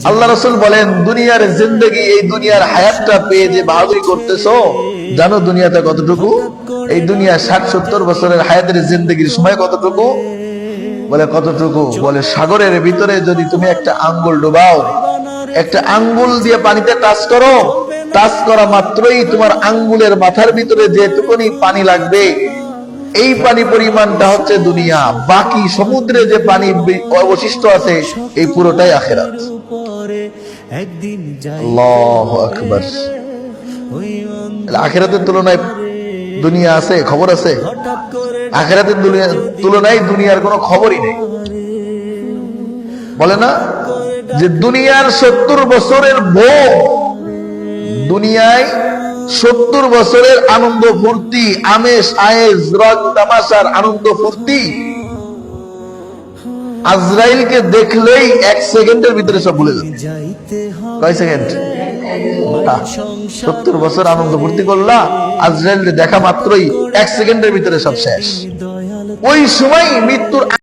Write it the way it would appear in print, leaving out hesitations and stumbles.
আল্লাহ রাসূল বলেন, দুনিয়ার জিন্দেগি, এই দুনিয়ার হায়াতটা পেয়ে যে বাহাদুরি করতেছো, জানো দুনিয়াতে কতটুকু? এই দুনিয়া 60-70 বছরের হায়াতের জিন্দেগির সময় কতটুকু? বলে কতটুকু? বলে সাগরের ভিতরে যদি তুমি একটা আঙ্গুল ডুবাও, একটা আঙ্গুল দিয়ে পানিতে টাচ করো, টাচ করা মাত্রই তোমার আঙ্গুলের মাথার ভিতরে যেটুকুনি পানি লাগবে, এই পানি পরিমাণটা হচ্ছে দুনিয়া। বাকি সমুদ্রে যে পানি অবশিষ্ট আছে, এই পুরোটাই আখিরাত। আল্লাহু আকবার। আখিরাতের তুলনায় দুনিয়া আছে? খবর আছে? আখিরাতের তুলনায় দুনিয়ার কোনো খবরই নেই। বলে না যে দুনিয়ার 70 বছরের ভোগ, দুনিয়ায় 70 বছরের আনন্দ ফুর্তি, আমেজ আয়েজ, রং তামাশার আনন্দ ফুর্তি, আজরাইলকে দেখলেই 1 সেকেন্ডের ভিতরে সব ভুলে যাবে। কয় সেকেন্ড? 70 বছর আনন্দ ফুর্তি করলা, আজরাইলকে দেখা মাত্রই 1 সেকেন্ডের ভিতরে সব শেষ। ওই সময় মৃত্যুর